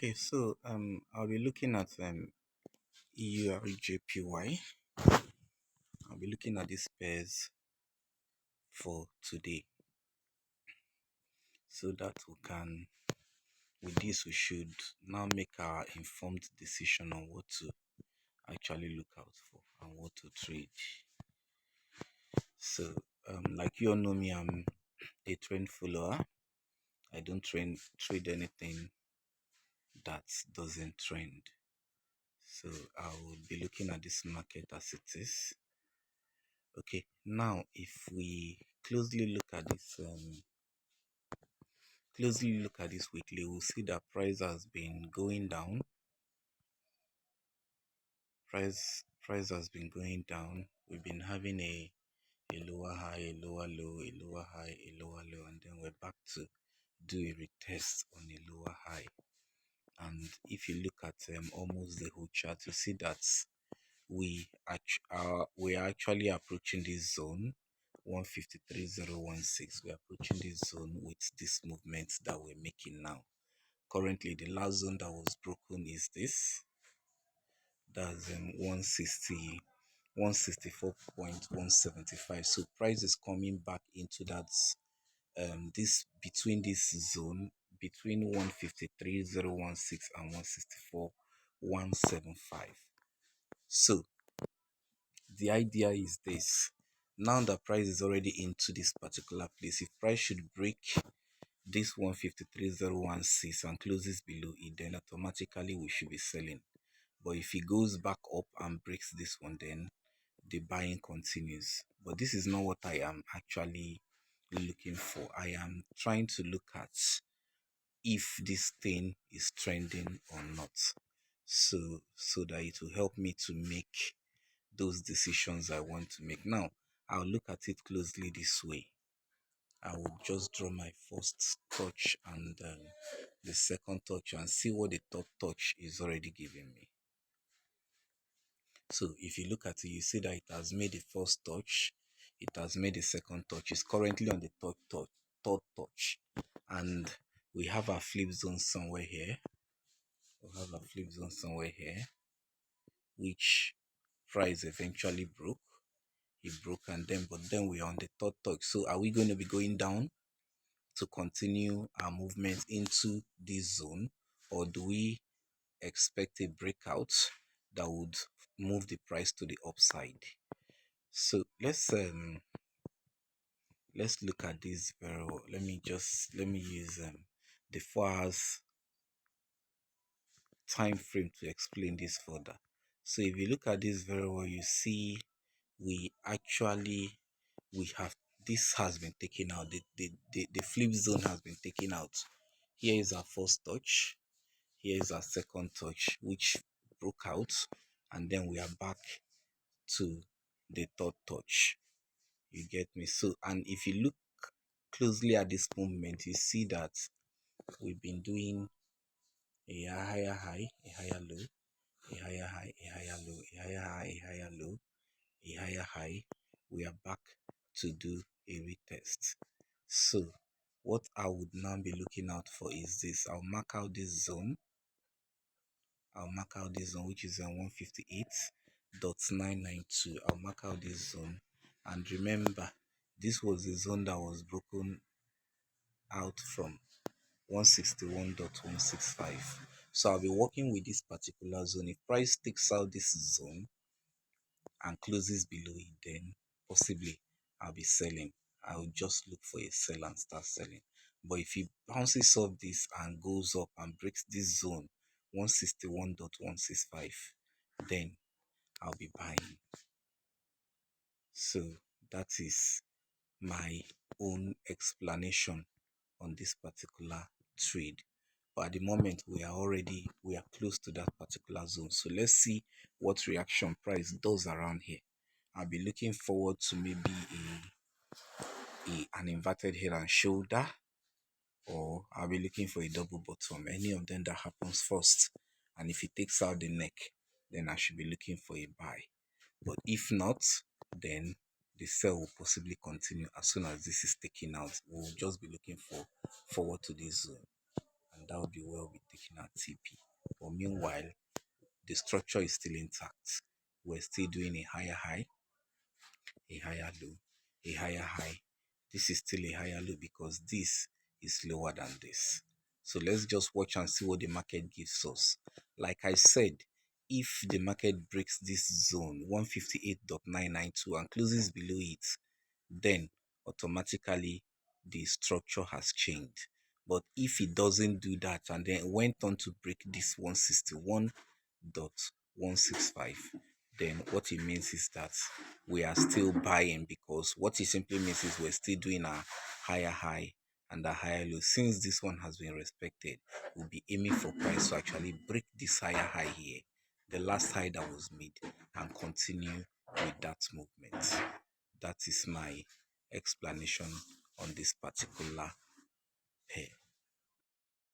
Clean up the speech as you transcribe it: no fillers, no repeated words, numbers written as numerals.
Okay, so I'll be looking at EURJPY. I'll be looking at these pairs for today, so that with this we should now make our informed decision on what to actually look out for and what to trade. So like you all know me, I'm a trend follower. I don't trade anything that doesn't trend. So I will be looking at this market as it is. Okay, now if we closely look at this weekly, we'll see that price has been going down. Price has been going down. We've been having a lower high, a lower low, a lower high, a lower low, and then we're back to do a retest on a lower high. And if you look at almost the whole chart, you see that we are actually approaching this zone 153.016. We're approaching this zone with this movement that we're making now. Currently, the last zone that was broken is this. That's 164.175. So price is coming back into that this between this zone between 153.016 and 164.175. So the idea is this: now the price is already into this particular place, if price should break this 153.016 and closes below it, then automatically we should be selling. But if it goes back up and breaks this one, then the buying continues. But this is not what I am actually looking for. I am trying to look at if this thing is trending or not, so that it will help me to make those decisions I want to make. Now I'll look at it closely this way. I will just draw my first touch and the second touch and see what the third touch is already giving me. So if you look at it, you see that it has made the first touch, it has made the second touch, it's currently on the third touch, and we have a flip zone somewhere here. Which price eventually broke. It broke, and then we are on the third touch. So are we going to be going down to continue our movement into this zone, or do we expect a breakout that would move the price to the upside? So let's look at this very well. Let me use the 4 hours time frame to explain this further. So if you look at this very well, you see we have this has been taken out. The flip zone has been taken out. Here is our first touch, here is our second touch, which broke out, and then we are back to the third touch. You get me? So, and if you look closely at this movement, you see that we've been doing a higher high, a higher low, a higher high, a higher low, a higher high, a higher low, a higher high. We are back to do a retest. So what I would now be looking out for is this. I'll mark out this zone, which is on 158.992. I'll mark out this zone, and remember, this was the zone that was broken out from 161.165. So I'll be working with this particular zone. If price takes out this zone and closes below it, then possibly I'll be selling. I'll just look for a sell and start selling. But if it bounces off this and goes up and breaks this zone 161.165, then I'll be buying. So that is my own explanation on this particular trade. But at the moment, we are close to that particular zone. So let's see what reaction price does around here. I'll be looking forward to maybe an inverted head and shoulder, or I'll be looking for a double bottom, any of them that happens first. And if it takes out the neck, then I should be looking for a buy. But if not, then the sell will possibly continue. As soon as this is taken out, we'll just be looking forward to this zone. And that would be where we'll be taking our TP. But meanwhile, the structure is still intact. We're still doing a higher high, a higher low, a higher high. This is still a higher low because this is lower than this. So let's just watch and see what the market gives us. Like I said, if the market breaks this zone 158.992 and closes below it, then automatically the structure has changed. But if it doesn't do that and then went on to break this 161.165, then what it means is that we are still buying, because what it simply means is we're still doing a higher high and a higher low. Since this one has been respected, we'll be aiming for price to actually break this higher high here, the last high that was made, and continue with that movement. That is my explanation on this particular pair.